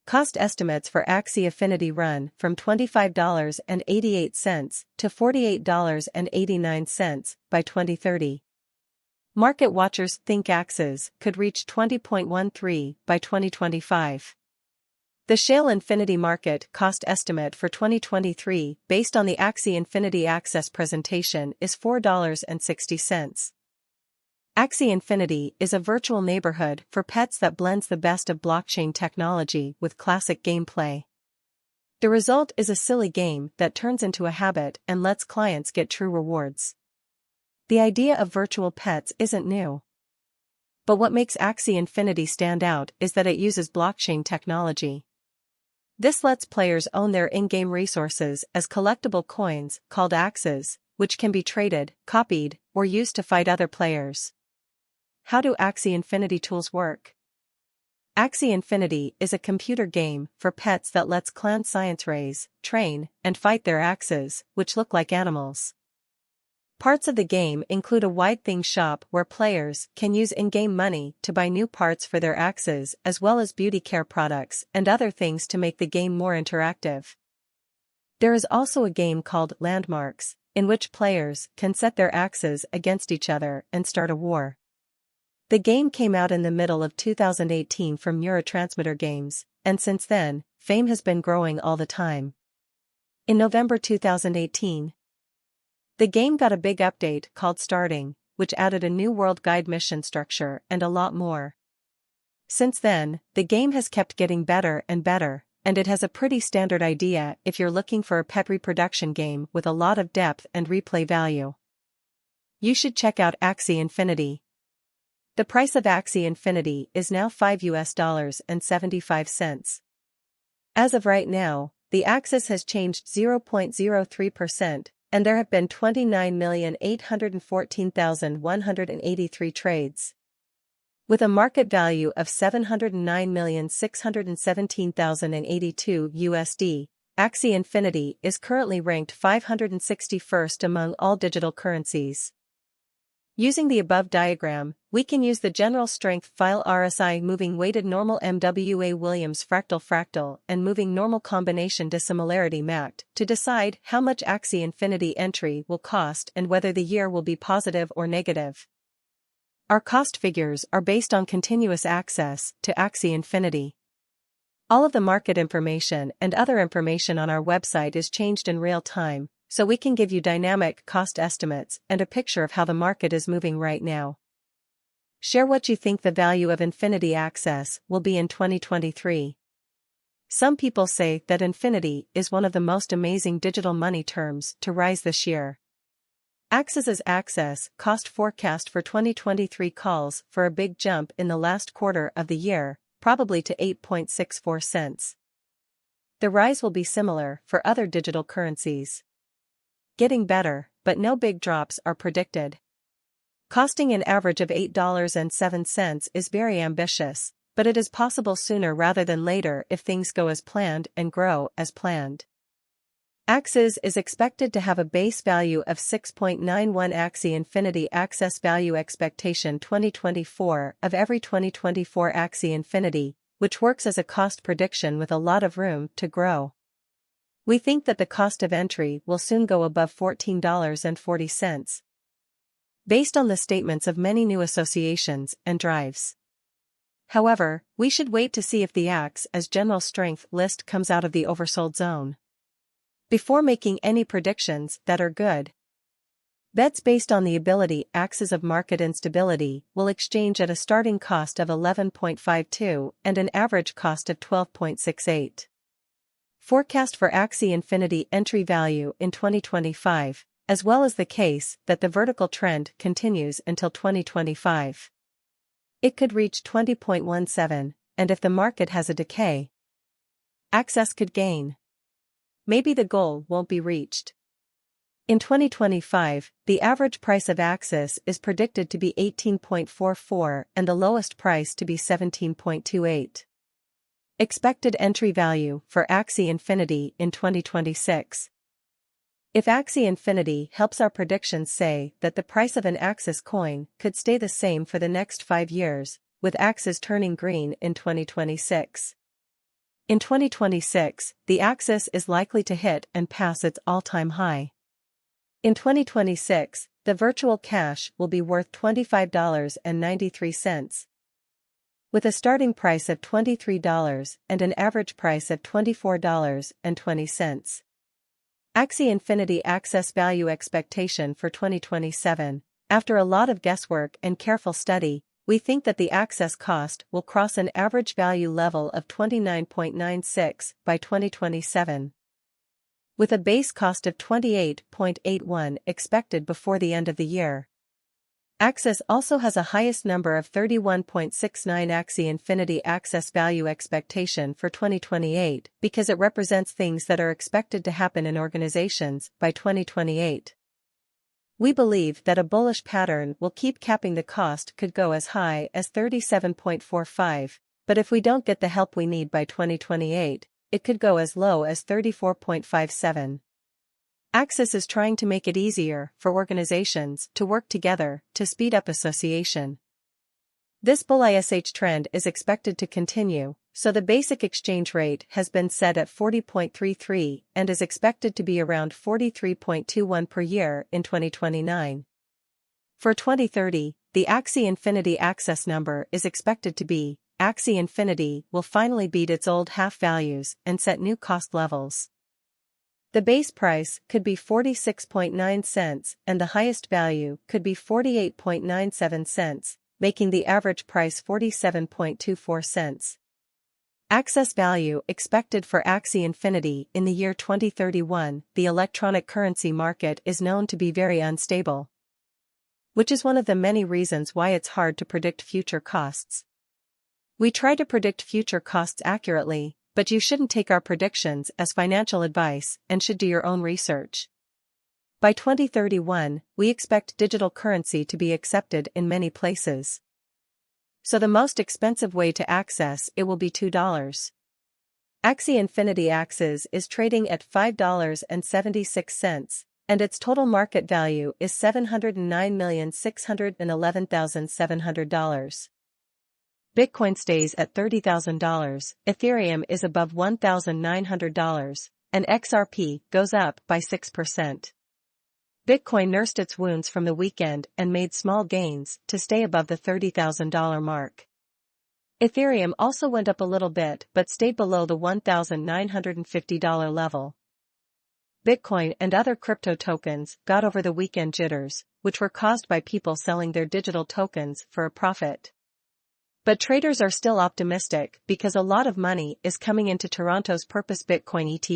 Cost estimates for Axie Affinity run from $25.88 to $48.89 by 2030. Market watchers think Axes could reach 20.13 by 2025. The Shale Infinity market cost estimate for 2023 based on the Axie Infinity Access presentation is $4.60. Axie Infinity is a virtual neighborhood for pets that blends the best of blockchain technology with classic gameplay. The result is a silly game that turns into a habit and lets clients get true rewards. The idea of virtual pets isn't new. But what makes Axie Infinity stand out is that it uses blockchain technology. This lets players own their in-game resources as collectible coins called Axes, which can be traded, copied, or used to fight other players. How do Axie Infinity tools work? Axie Infinity is a computer game for pets that lets clan science raise, train, and fight their axes, which look like animals. Parts of the game include a wide thing shop where players can use in-game money to buy new parts for their axes as well as beauty care products and other things to make the game more interactive. There is also a game called Landmarks, in which players can set their axes against each other and start a war. The game came out in the middle of 2018 from Neurotransmitter Games, and since then, fame has been growing all the time. In November 2018, the game got a big update called Starting, which added a new world guide mission structure and a lot more. Since then, the game has kept getting better, and it has a pretty standard idea if you're looking for a pet reproduction game with a lot of depth and replay value. You should check out Axie Infinity. The price of Axie Infinity is now $5.75. As of right now, the axis has changed 0.03%, and there have been 29,814,183 trades. With a market value of $709,617,082 USD, Axie Infinity is currently ranked 561st among all digital currencies. Using the above diagram, we can use the general strength file RSI moving weighted normal MWA Williams fractal and moving normal combination dissimilarity mapped to decide how much Axie Infinity entry will cost and whether the year will be positive or negative. Our cost figures are based on continuous access to Axie Infinity. All of the market information and other information on our website is changed in real time, so we can give you dynamic cost estimates and a picture of how the market is moving right now. Share what you think the value of Infinity Access will be in 2023. Some people say that Infinity is one of the most amazing digital money terms to rise this year. Axes' access cost forecast for 2023 calls for a big jump in the last quarter of the year, probably to 8.64 cents. The rise will be similar for other digital currencies. Getting better, but no big drops are predicted. Costing an average of $8.07 is very ambitious, but it is possible sooner rather than later if things go as planned and grow as planned. Axes is expected to have a base value of 6.91 Axie Infinity Access Value Expectation 2024 of every 2024 Axie Infinity, which works as a cost prediction with a lot of room to grow. We think that the cost of entry will soon go above $14.40. Based on the statements of many new associations and drives. However, we should wait to see if the Axe as general strength list comes out of the oversold zone before making any predictions that are good. Bets based on the ability axes of market instability will exchange at a starting cost of 11.52 and an average cost of 12.68. Forecast for Axie Infinity entry value in 2025, as well as the case that the vertical trend continues until 2025. It could reach 20.17, and if the market has a decay, access could gain. Maybe the goal won't be reached. In 2025, the average price of Axis is predicted to be 18.44 and the lowest price to be 17.28. Expected entry value for Axie Infinity in 2026. If Axie Infinity helps our predictions say that the price of an Axis coin could stay the same for the next 5 years, with Axis turning green in 2026. In 2026, the Axie is likely to hit and pass its all-time high. In 2026, the virtual cash will be worth $25.93. With a starting price of $23 and an average price of $24.20. Axie Infinity Axie Value Expectation for 2027. After a lot of guesswork and careful study, we think that the Axie cost will cross an average value level of 29.96 by 2027. With a base cost of 28.81 expected before the end of the year. Axie also has a highest number of 31.69 Axie Infinity Axie Value Expectation for 2028 because it represents things that are expected to happen in organizations by 2028. We believe that a bullish pattern will keep capping the cost could go as high as 37.45, but if we don't get the help we need by 2028, it could go as low as 34.57. Axie is trying to make it easier for organizations to work together to speed up association. This bullish trend is expected to continue, so the basic exchange rate has been set at 40.33 and is expected to be around 43.21 per year in 2029. For 2030, the Axie Infinity Axie number is expected to be, Axie Infinity will finally beat its old half values and set new cost levels. The base price could be 46.9 cents and the highest value could be 48.97 cents, making the average price 47.24 cents. Axie value expected for Axie Infinity in the year 2031. The electronic currency market is known to be very unstable, which is one of the many reasons why it's hard to predict future costs. We try to predict future costs accurately, but you shouldn't take our predictions as financial advice and should do your own research. By 2031, we expect digital currency to be accepted in many places. So the most expensive way to access it will be $2. Axie Infinity Axie is trading at $5.76, and its total market value is $709,611,700. Bitcoin stays at $30,000, Ethereum is above $1,900, and XRP goes up by 6%. Bitcoin nursed its wounds from the weekend and made small gains to stay above the $30,000 mark. Ethereum also went up a little bit but stayed below the $1,950 level. Bitcoin and other crypto tokens got over the weekend jitters, which were caused by people selling their digital tokens for a profit. But traders are still optimistic because a lot of money is coming into Toronto's Purpose Bitcoin ETF.